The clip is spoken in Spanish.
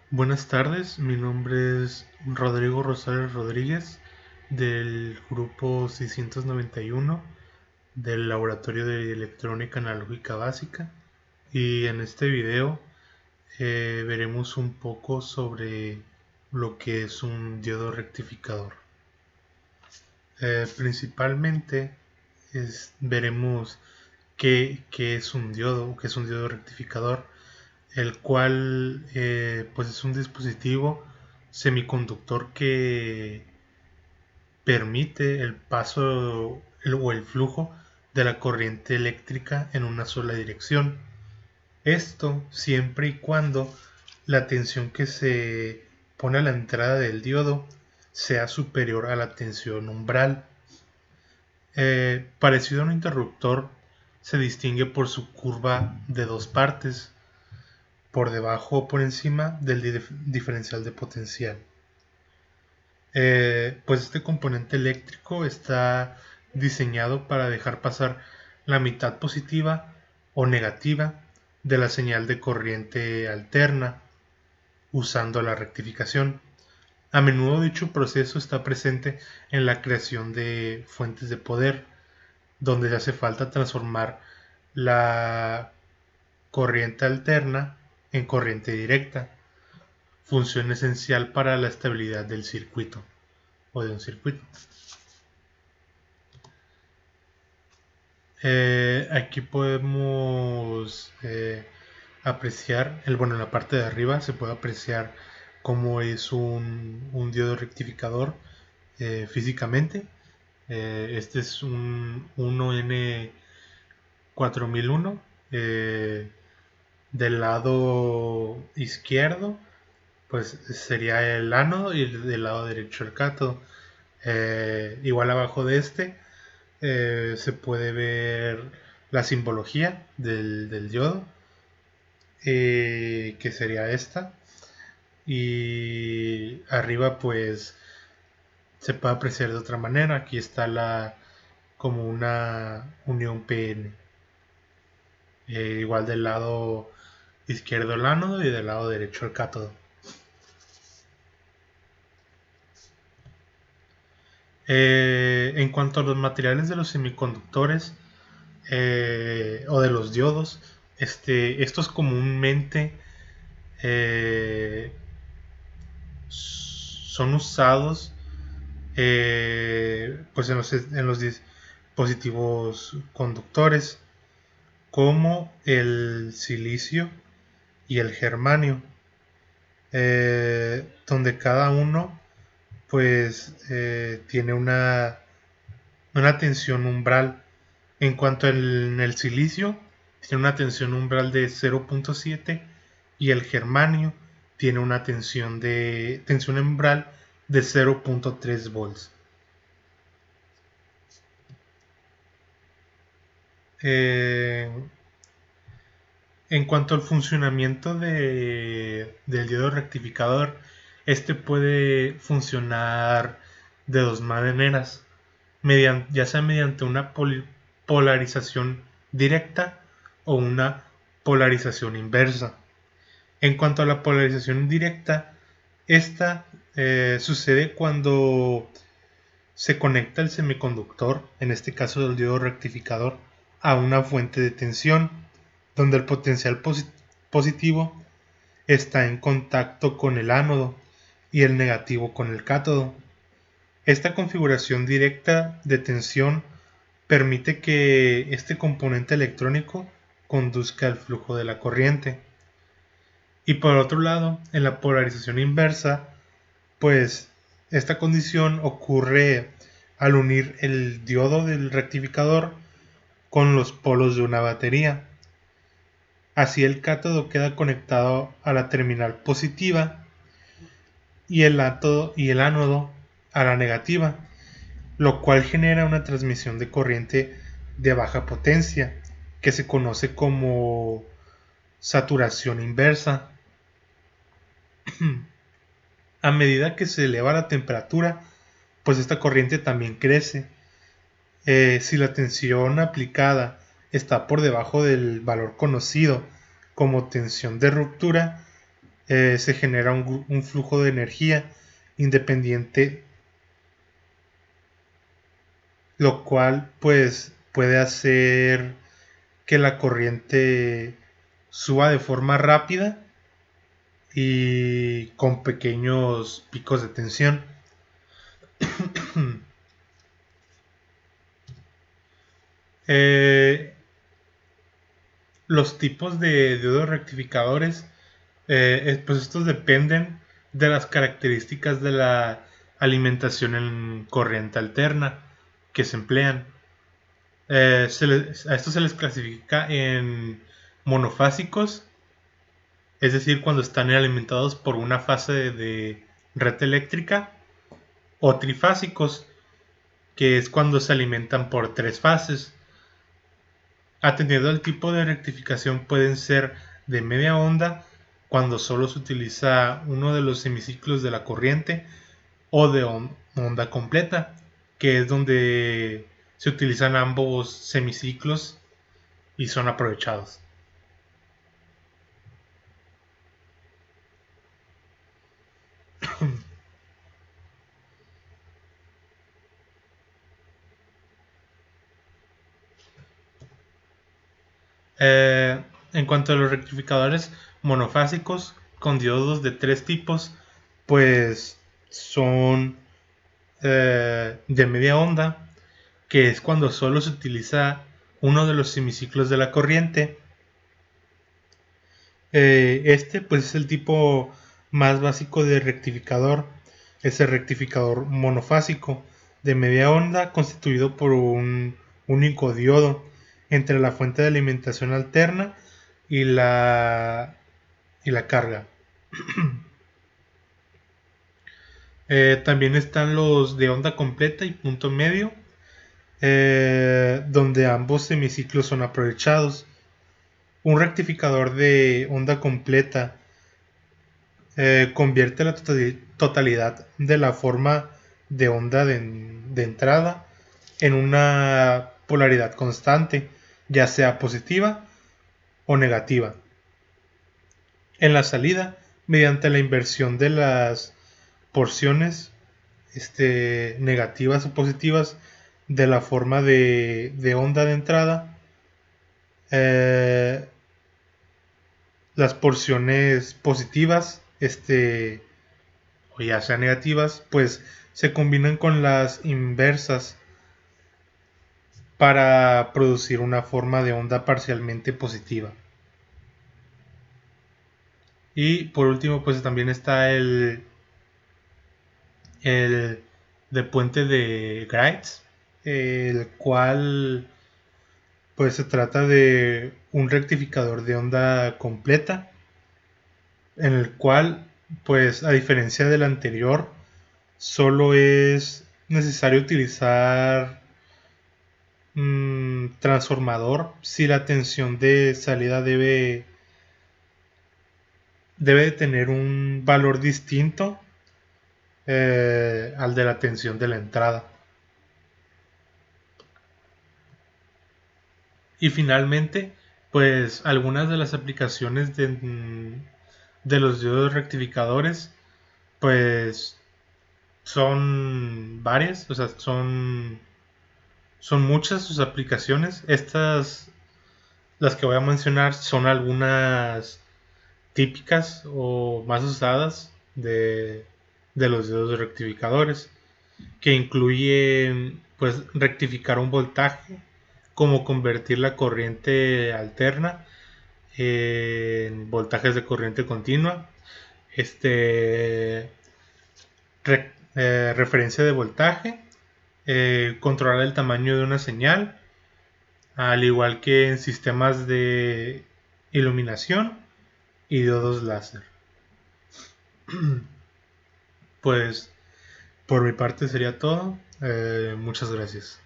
Buenas tardes, mi nombre es Rodrigo Rosales Rodríguez del grupo 691 del Laboratorio de Electrónica Analógica Básica y en este video veremos un poco sobre lo que es un diodo rectificador. Principalmente veremos qué es un diodo, qué es un diodo rectificador, el cual pues es un dispositivo semiconductor que permite el paso o el flujo de la corriente eléctrica en una sola dirección. Esto siempre y cuando la tensión que se pone a la entrada del diodo sea superior a la tensión umbral. Parecido a un interruptor, se distingue por su curva de dos partes, por debajo o por encima del diferencial de potencial. Pues este componente eléctrico está diseñado para dejar pasar la mitad positiva o negativa de la señal de corriente alterna usando la rectificación. A menudo dicho proceso está presente en la creación de fuentes de poder, donde hace falta transformar la corriente alterna en corriente directa, función esencial para la estabilidad del circuito o de un circuito. Aquí podemos apreciar, en la parte de arriba se puede apreciar cómo es un diodo rectificador físicamente. Este es un 1N4001. Del lado izquierdo pues sería el ánodo y del lado derecho el cátodo. Igual abajo de este se puede ver la simbología del diodo, que sería esta. Y arriba pues se puede apreciar de otra manera. Aquí está como una unión PN. Igual del lado izquierdo el ánodo y del lado derecho el cátodo. En cuanto a los materiales de los semiconductores o de los diodos, estos comúnmente son usados pues en los dispositivos conductores como el silicio y el germanio, donde cada uno pues tiene una tensión umbral. En cuanto en el silicio, tiene una tensión umbral de 0.7 y el germanio tiene una tensión umbral de 0.3 volts. En cuanto al funcionamiento del diodo rectificador, este puede funcionar de dos maneras, ya sea mediante una polarización directa o una polarización inversa. En cuanto a la polarización directa, esta sucede cuando se conecta el semiconductor, en este caso el diodo rectificador, a una fuente de tensión, donde el potencial positivo está en contacto con el ánodo y el negativo con el cátodo. Esta configuración directa de tensión permite que este componente electrónico conduzca el flujo de la corriente. Y por otro lado, en la polarización inversa, pues esta condición ocurre al unir el diodo del rectificador con los polos de una batería. Así el cátodo queda conectado a la terminal positiva y el ánodo a la negativa, lo cual genera una transmisión de corriente de baja potencia, que se conoce como saturación inversa. A medida que se eleva la temperatura, pues esta corriente también crece. Si la tensión aplicada está por debajo del valor conocido como tensión de ruptura, se genera un flujo de energía independiente, lo cual pues puede hacer que la corriente suba de forma rápida y con pequeños picos de tensión. eh, los tipos de diodos rectificadores, pues estos dependen de las características de la alimentación en corriente alterna que se emplean. A estos se les clasifica en monofásicos, es decir, cuando están alimentados por una fase de red eléctrica, o trifásicos, que es cuando se alimentan por tres fases. Atendiendo al tipo de rectificación, pueden ser de media onda, cuando solo se utiliza uno de los semiciclos de la corriente, o de onda completa, que es donde se utilizan ambos semiciclos y son aprovechados. En cuanto a los rectificadores monofásicos con diodos de tres tipos, pues son de media onda, que es cuando solo se utiliza uno de los semiciclos de la corriente. Este pues es el tipo más básico de rectificador, es el rectificador monofásico de media onda constituido por un único diodo entre la fuente de alimentación alterna y la carga. También están los de onda completa y punto medio, donde ambos semiciclos son aprovechados. Un rectificador de onda completa convierte la totalidad de la forma de onda de entrada en una polaridad constante, ya sea positiva o negativa. En la salida, mediante la inversión de las porciones negativas o positivas de la forma de onda de entrada, las porciones positivas, o ya sean negativas, pues se combinan con las inversas para producir una forma de onda parcialmente positiva. Y por último, pues también está el de puente de Graetz, el cual pues se trata de un rectificador de onda completa, en el cual pues a diferencia del anterior solo es necesario utilizar transformador si la tensión de salida debe de tener un valor distinto al de la tensión de la entrada. Y finalmente, pues algunas de las aplicaciones de los diodos rectificadores, pues son varias, o sea, son muchas sus aplicaciones. Estas, las que voy a mencionar, son algunas típicas o más usadas de los diodos rectificadores, que incluyen pues rectificar un voltaje, como convertir la corriente alterna en voltajes de corriente continua, referencia de voltaje, controlar el tamaño de una señal, al igual que en sistemas de iluminación y diodos láser. Pues por mi parte sería todo. Muchas gracias.